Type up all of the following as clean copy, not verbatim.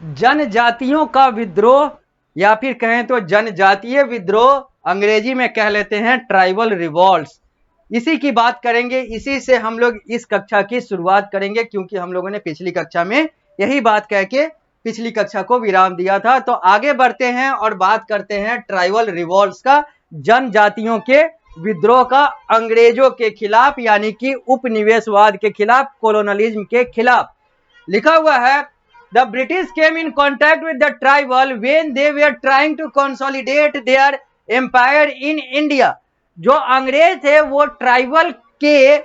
जनजातियों का विद्रोह या फिर कहें तो जनजातीय विद्रोह, अंग्रेजी में कह लेते हैं ट्राइबल रिवॉल्ट्स। इसी की बात करेंगे, इसी से हम लोग इस कक्षा की शुरुआत करेंगे, क्योंकि हम लोगों ने पिछली कक्षा में यही बात कह के पिछली कक्षा को विराम दिया था। तो आगे बढ़ते हैं और बात करते हैं ट्राइबल रिवॉल्ट्स का, जनजातियों के विद्रोह का अंग्रेजों के खिलाफ, यानी कि उपनिवेशवाद के खिलाफ, कोलोनलिज्म के खिलाफ। लिखा हुआ है, the British came in contact with the tribal when they were trying to consolidate their empire in India. जो अंग्रेज थे वो ट्राइबल के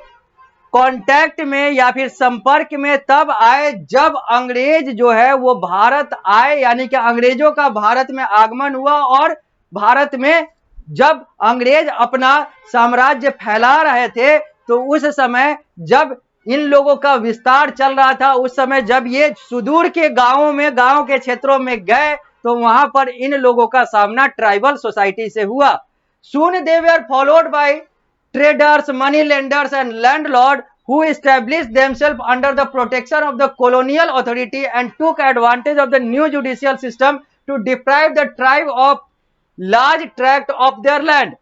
कांटेक्ट में या फिर संपर्क में तब आए जब अंग्रेज जो है वो भारत आए, यानी कि अंग्रेजों का भारत में आगमन हुआ। और भारत में जब अंग्रेज अपना साम्राज्य फैला रहे थे तो उस समय जब इन लोगों का विस्तार चल रहा था, उस समय जब ये सुदूर के गांवों में, गांव के क्षेत्रों में गए तो वहां पर इन लोगों का सामना ट्राइबल सोसाइटी से हुआ। Soon they were followed by traders, money lenders and landlords who established themselves under the protection of the colonial authority and took advantage of the new judicial system to deprive the tribe of large tract of their land.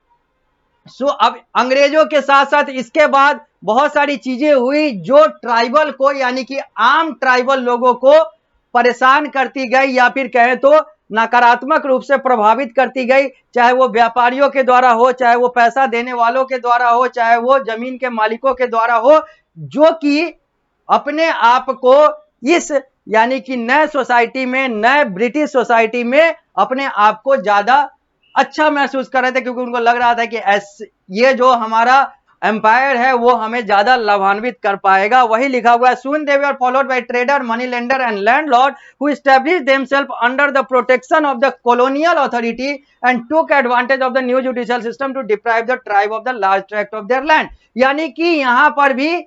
सो अब अंग्रेजों के साथ साथ इसके बाद बहुत सारी चीजें हुई जो ट्राइबल को, यानी कि आम ट्राइबल लोगों को परेशान करती गई या फिर कहें तो नकारात्मक रूप से प्रभावित करती गई, चाहे वो व्यापारियों के द्वारा हो, चाहे वो पैसा देने वालों के द्वारा हो, चाहे वो जमीन के मालिकों के द्वारा हो, जो कि अपने आप को इस यानी कि नए सोसाइटी में, नए ब्रिटिश सोसाइटी में अपने आप को ज्यादा अच्छा महसूस कर रहे थे, क्योंकि उनको लग रहा था कि ये जो हमारा एम्पायर है वो हमें ज्यादा लाभान्वित कर पाएगा। वही लिखा हुआ है, soon they were followed by trader, money lender and landlord who established themselves under the protection of the colonial authority and took advantage of the new judicial system to deprive the tribe of the large tract of their land. यानी कि यहां पर भी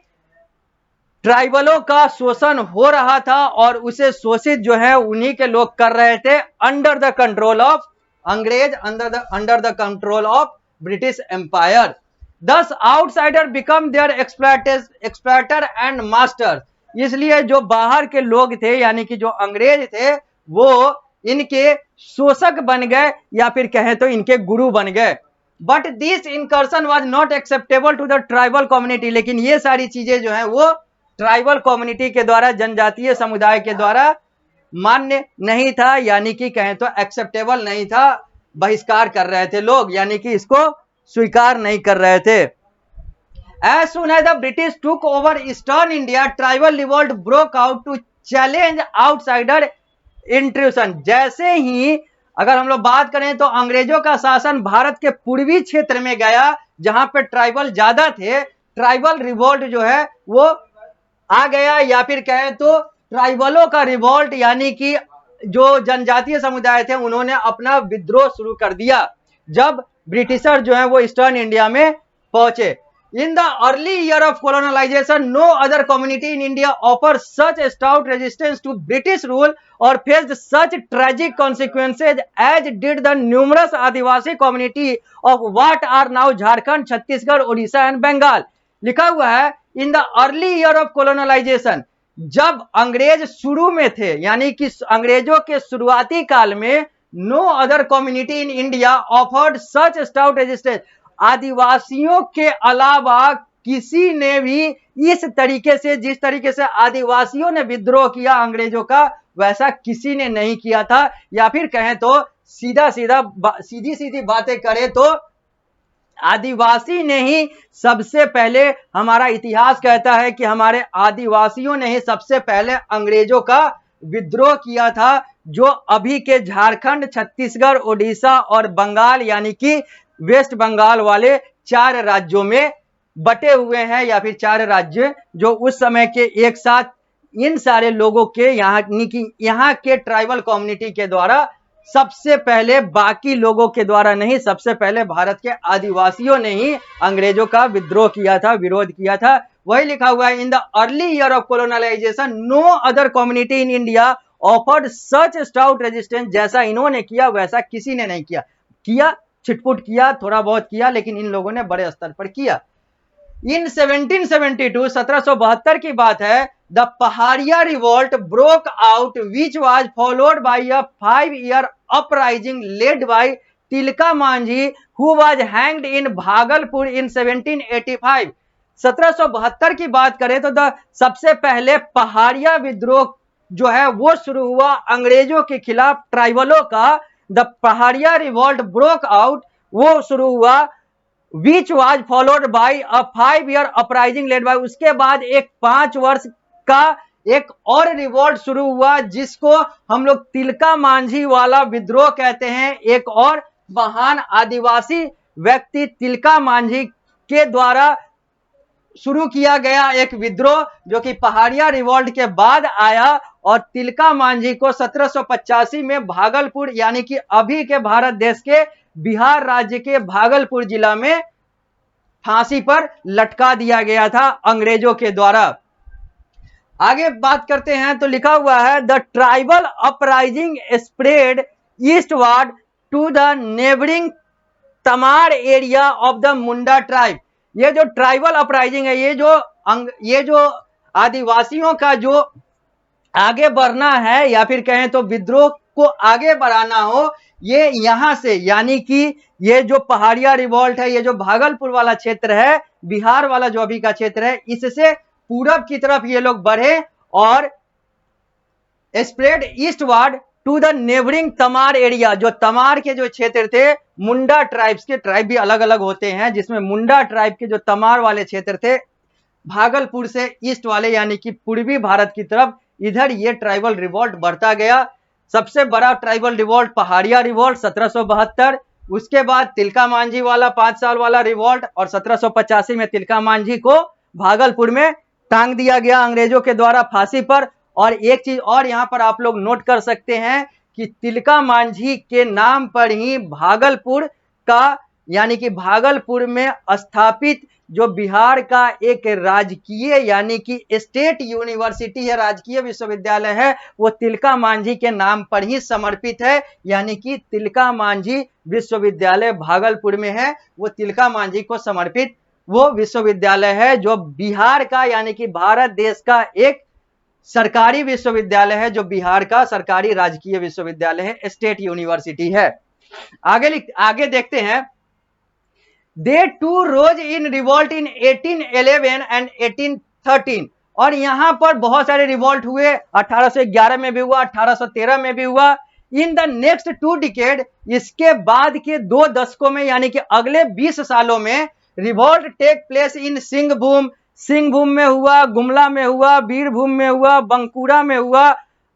ट्राइबलों का शोषण हो रहा था और उसे शोषित जो है उन्हीं के लोग कर रहे थे, अंडर द कंट्रोल ऑफ अंग्रेज, under the control of British empire. Thus outsider become their exploiter and master. इसलिए जो बाहर के लोग थे, यानी कि जो अंग्रेज थे, वो इनके शोषक बन गए या फिर कहें तो इनके गुरु बन गए। But this incursion was not acceptable to the tribal community. लेकिन ये सारी चीजें जो है वो ट्राइबल कम्युनिटी के द्वारा, जनजातीय समुदाय के द्वारा मान्य नहीं था, यानी कि कहें तो एक्सेप्टेबल नहीं था, बहिष्कार कर रहे थे लोग, यानी कि इसको स्वीकार नहीं कर रहे थे। As soon as the British took over Eastern India, tribal revolt broke out to challenge outsider intrusion। जैसे ही अगर हम लोग बात करें तो अंग्रेजों का शासन भारत के पूर्वी क्षेत्र में गया जहां पे ट्राइबल ज्यादा थे, ट्राइबल रिवोल्ट जो है वो आ गया, या फिर कहें तो ट्राइबलों का रिवोल्ट, यानी कि जो जनजातीय समुदाय थे उन्होंने अपना विद्रोह शुरू कर दिया जब ब्रिटिशर जो है वो ईस्टर्न इंडिया में पहुंचे। In the early year of colonization, no other community in India offer such stout resistance to British rule और faced such tragic consequences as did the numerous adivasi community of what are now Jharkhand, Chhattisgarh, Orissa and Bengal. लिखा हुआ है, in the early year of colonization, जब अंग्रेज शुरू में थे, यानी कि अंग्रेजों के शुरुआती काल में, no other community in India offered such stout resistance, आदिवासियों के अलावा किसी ने भी इस तरीके से, जिस तरीके से आदिवासियों ने विद्रोह किया अंग्रेजों का, वैसा किसी ने नहीं किया था। या फिर कहें तो सीधी सीधी बातें करें तो आदिवासी ने ही सबसे पहले, हमारा इतिहास कहता है कि हमारे आदिवासियों ने ही सबसे पहले अंग्रेजों का विद्रोह किया था, जो अभी के झारखंड, छत्तीसगढ़, उड़ीसा और बंगाल, यानी कि वेस्ट बंगाल वाले 4 राज्यों में बटे हुए हैं, या फिर 4 राज्य जो उस समय के एक साथ इन सारे लोगों के यहाँ के ट्राइबल कम्युनिटी के द्वारा सबसे पहले, बाकी लोगों के द्वारा नहीं, सबसे पहले भारत के आदिवासियों ने ही अंग्रेजों का विद्रोह किया था, विरोध किया था। वही लिखा हुआ है, in the early year of colonization, no other community in India offered such stout resistance. जैसा इन्होंने किया वैसा किसी ने नहीं किया, छिटपुट किया, थोड़ा बहुत किया, लेकिन इन लोगों ने बड़े स्तर पर किया। इन 1772 की बात है, the Pahariya revolt broke out which was followed by a 5-year uprising led by Tilka Manjhi who was hanged in Bhagalpur in 1785। 1772 की बात करें तो सबसे पहले पहाड़िया विद्रोह जो है वो शुरू हुआ अंग्रेजों के खिलाफ, ट्राइबलों का। The Pahariya revolt broke out वो शुरू हुआ, which was followed by a 5-year uprising led by, उसके बाद एक 5 वर्ष का एक और रिवोल्ट शुरू हुआ जिसको हम लोग तिलका मांझी वाला विद्रोह कहते हैं। एक और महान आदिवासी व्यक्ति तिलका मांझी के द्वारा शुरू किया गया एक विद्रोह जो कि पहाड़िया रिवोल्ट के बाद आया, और तिलका मांझी को 1785 में भागलपुर यानी कि अभी के भारत देश के बिहार राज्य के भागलपुर जिला में फांसी पर लटका दिया गया था अंग्रेजों के द्वारा। आगे बात करते हैं तो लिखा हुआ है the tribal uprising spread eastward to the neighbouring Tamar area of the Munda tribe. ये जो ट्राइबल अपराइजिंग है, ये जो आदिवासियों का जो आगे बढ़ना है या फिर कहें तो विद्रोह को आगे बढ़ाना हो, ये यहां से यानी कि ये जो पहाड़िया रिवोल्ट है, ये जो भागलपुर वाला क्षेत्र है, बिहार वाला जो अभी का क्षेत्र है, इससे पूरब की तरफ ये लोग बढ़े और spread eastward to the neighbouring Tamar area. जो तमार के जो क्षेत्र थे, मुंडा ट्राइब्स के, ट्राइब भी अलग अलग होते हैं, जिसमें मुंडा ट्राइब के जो तमार वाले क्षेत्र थे, भागलपुर से ईस्ट वाले यानी कि पूर्वी भारत की तरफ, इधर ये ट्राइबल रिवोल्ट बढ़ता गया। सबसे बड़ा ट्राइबल रिवोल्ट पहाड़िया रिवोल्ट 1772, उसके बाद तिलका मांझी वाला 5 साल वाला रिवोल्ट, और 1785 में तिलका मांझी को भागलपुर में टांग दिया गया अंग्रेजों के द्वारा फांसी पर। और एक चीज और यहां पर आप लोग नोट कर सकते हैं कि तिलका मांझी के नाम पर ही भागलपुर का यानी कि भागलपुर में स्थापित जो बिहार का एक राजकीय यानी कि स्टेट यूनिवर्सिटी है, राजकीय विश्वविद्यालय है, वो तिलका मांझी के नाम पर ही समर्पित है। यानी कि तिलका मांझी विश्वविद्यालय भागलपुर में है, वो तिलका मांझी को समर्पित वो विश्वविद्यालय है जो बिहार का यानी कि भारत देश का एक सरकारी विश्वविद्यालय है, जो बिहार का सरकारी राजकीय विश्वविद्यालय है, स्टेट यूनिवर्सिटी है। आगे देखते हैं। They too rose in revolt in 1811 and 1813, और यहां पर बहुत सारे रिवोल्ट हुए, 1811 में भी हुआ, 1813 में भी हुआ। इन द नेक्स्ट 2 डिकेड, इसके बाद के 2 दशकों में यानी कि अगले 20 सालों में revolt take place in Singhbhum में हुआ, गुमला में हुआ, बीरभूम में हुआ, बंकुरा में हुआ,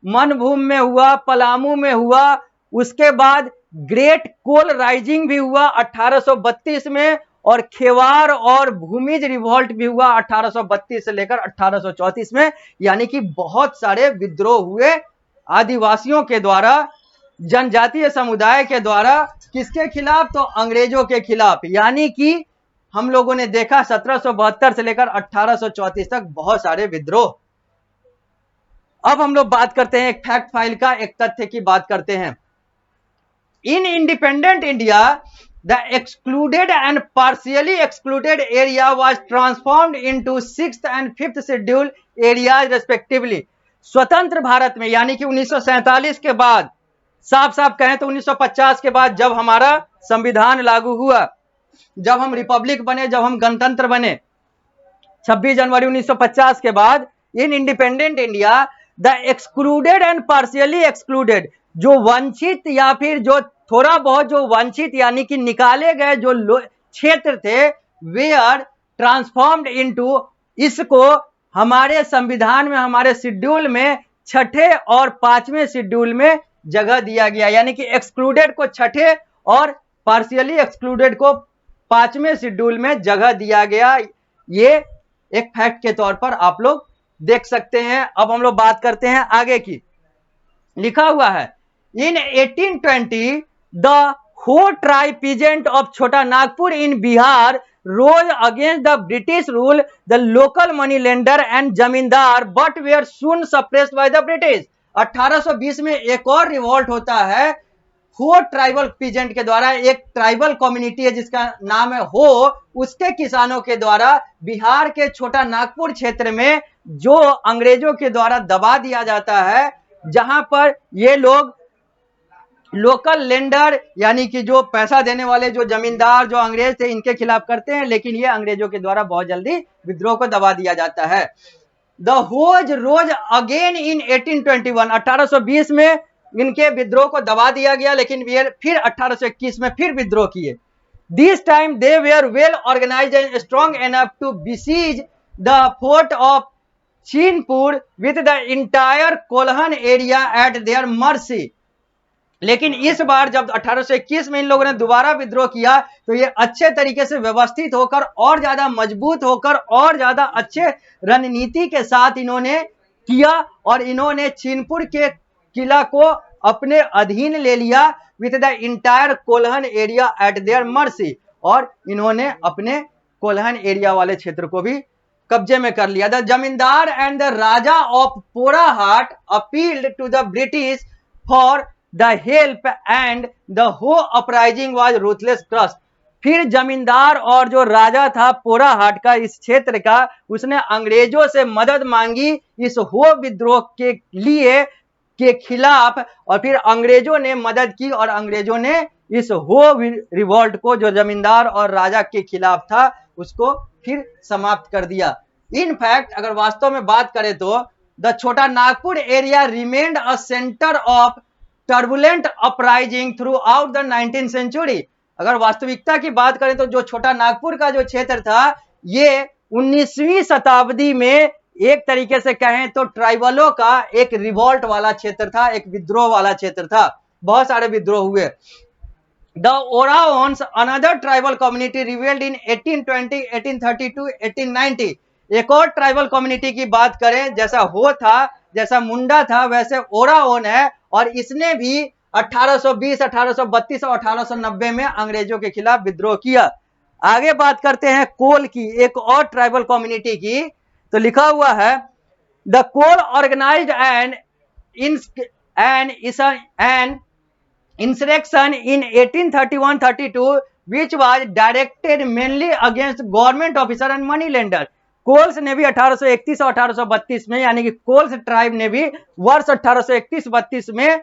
मनभूम में हुआ, पलामू में हुआ। उसके बाद ग्रेट कोल राइजिंग भी हुआ 1832 में, और खेवार और भूमिज रिवोल्ट भी हुआ 1832 से लेकर 1834 में। यानी कि बहुत सारे विद्रोह हुए आदिवासियों के द्वारा, जनजातीय समुदाय के द्वारा, किसके खिलाफ? तो अंग्रेजों के खिलाफ। यानी कि हम लोगों ने देखा 1772 से लेकर 1834 तक बहुत सारे विद्रोह। अब हम लोग बात करते हैं एक फैक्ट फाइल का, एक तथ्य की बात करते हैं। In independent India the excluded and partially excluded area was transformed into 6th and 5th schedule areas respectively. स्वतंत्र भारत में यानी कि 1947 के बाद, साफ साफ कहें तो 1950 के बाद, जब हमारा संविधान लागू हुआ, जब हम रिपब्लिक बने, जब हम गणतंत्र बने 26 जनवरी 1950 के बाद, in independent India the excluded and partially excluded, जो वंचित या फिर जो थोड़ा बहुत जो वंचित यानी कि निकाले गए जो क्षेत्र थे, वे आर ट्रांसफॉर्म्ड इनटू, इसको हमारे संविधान में, हमारे शेड्यूल में 6ठे और 5वें शेड्यूल में जगह दिया गया। यानी कि एक्सक्लूडेड को 6ठे और पार्शियली एक्सक्लूडेड को 5वें शेड्यूल में जगह दिया गया। ये एक फैक्ट के तौर पर आप लोग देख सकते हैं। अब हम लोग बात करते हैं आगे की। लिखा हुआ है in 1820 the Ho tribe peasant of Chhota Nagpur in Bihar rose against the British rule the local money lender and zamindar but were soon suppressed by the British. 1820 में एक और रिवोल्ट होता है हो ट्राइबल पीजेंट के द्वारा। एक ट्राइबल कम्युनिटी है जिसका नाम है हो, उसके किसानों के द्वारा बिहार के छोटा नागपुर क्षेत्र में जो अंग्रेजों के द्वारा दबा दिया जाता है, जहां पर ये लोग लोकल लेंडर यानी कि जो पैसा देने वाले जो जमींदार जो अंग्रेज थे इनके खिलाफ करते हैं, लेकिन ये अंग्रेजों के द्वारा बहुत जल्दी विद्रोह को दबा दिया जाता है। The hose rose again in 1821, 1820 में इनके विद्रोह को दबा दिया गया, लेकिन वे फिर 1821 में फिर विद्रोह किए। This time they were well organised and strong enough to besiege the fort of Chainpur with the entire Kolhan area at their mercy. लेकिन इस बार जब 1821 में इन लोगों ने दोबारा विद्रोह किया तो ये अच्छे तरीके से व्यवस्थित होकर और ज्यादा मजबूत होकर और ज्यादा अच्छे रणनीति के साथ इन्होंने किया और इन्होंने चीनपुर के किला को अपने अधीन ले लिया with the entire Kolhan area at their mercy, और इन्होंने अपने कोल्हन एरिया वाले क्षेत्र को भी कब्जे में कर लिया। The zamindar and the raja of Porahat appealed to the British for the help and the Ho uprising was ruthless crush. फिर जमींदार और जो राजा था पोराहाट का इस क्षेत्र का, उसने अंग्रेजों से मदद मांगी इस हो विद्रोह के लिए के खिलाफ, और फिर अंग्रेजों ने मदद की और अंग्रेजों ने इस हो रिवॉल्ट को जो जमींदार और राजा के खिलाफ था उसको फिर समाप्त कर दिया। इन फैक्ट अगर वास्तव में बात करें तो the Chota Nagpur area remained a centre of turbulent uprising throughout the 19th century. अगर वास्तविकता की बात करें तो जो छोटा नागपुर का जो क्षेत्र था ये 19वीं शताब्दी में एक तरीके से कहें तो ट्राइबलों का एक रिवॉल्ट वाला क्षेत्र था, एक विद्रोह वाला क्षेत्र था, बहुत सारे विद्रोह हुए। The Oraons another tribal community rebelled in 1820, 1832, 1890। एक और ट्राइबल कम्युनिटी की बात करें, जैसा हो था, जैसा मुंडा था वैसे ओराओन है, और इसने भी 1820, 1832 और 1890 में अंग्रेजों के खिलाफ विद्रोह किया। आगे बात करते हैं कोल की, एक और ट्राइबल कम्युनिटी की, तो लिखा हुआ है the Kol organised an insurrection in 1831-32 which was directed mainly against government officer and money lender. Kols ने भी 1831 और 1832 में, यानी कि कोल्स ट्राइब ने भी वर्ष 1831-32 में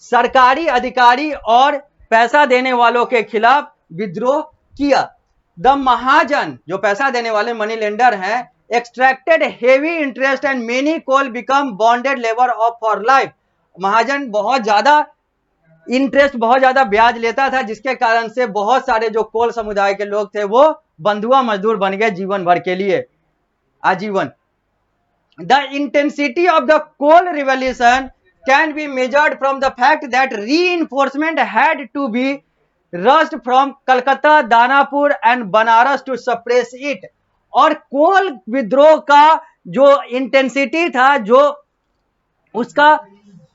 सरकारी अधिकारी और पैसा देने वालों के खिलाफ विद्रोह किया। द महाजन, जो पैसा देने वाले मनी लेंडर हैं, extracted heavy interest and many Kol become bonded labour of for life. महाजन बहुत ज्यादा इंटरेस्ट, बहुत ज्यादा ब्याज लेता था, जिसके कारण से बहुत सारे जो कोल समुदाय के लोग थे वो बंधुआ मजदूर बन गए जीवन भर के लिए, आजीवन। The intensity of the Kol revolution can be measured from the fact that reinforcement had to be rushed from Calcutta, Danapur and Banaras to suppress it। और कोल विद्रोह का जो इंटेंसिटी था, जो उसका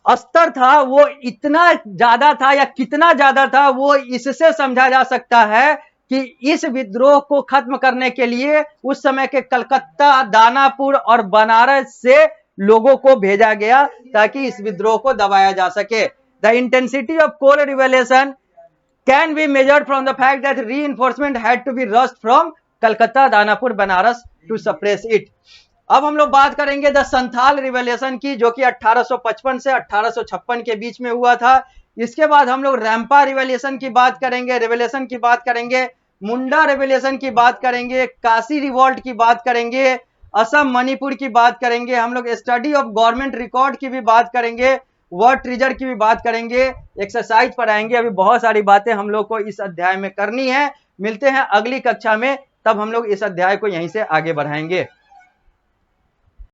स्तर था, वो इतना ज्यादा था, या कितना ज्यादा था वो इससे समझा जा सकता है कि इस विद्रोह को खत्म करने के लिए उस समय के कलकत्ता, दानापुर और बनारस से लोगों को भेजा गया ताकि इस विद्रोह को दबाया जा सके। The intensity of Kol revolution can be measured from the fact that reinforcement had to be rushed from Calcutta, Danapur, Banaras to suppress it. अब हम लोग बात करेंगे द संथाल रिवॉल्यूशन की, जो कि 1855 से 1856 के बीच में हुआ था। इसके बाद हम लोग रैंपा रिवॉल्यूशन की बात करेंगे, मुंडा रिवॉल्यूशन की बात करेंगे, काशी रिवॉल्ट की बात करेंगे, असम मणिपुर की बात करेंगे, हम लोग स्टडी ऑफ गवर्नमेंट रिकॉर्ड की भी बात करेंगे, वर्ड ट्रेजर की भी बात करेंगे, एक्सरसाइज पर आएंगे। अभी बहुत सारी बातें हम लोग को इस अध्याय में करनी है। मिलते हैं अगली कक्षा में, तब हम लोग इस अध्याय को यहीं से आगे बढ़ाएंगे।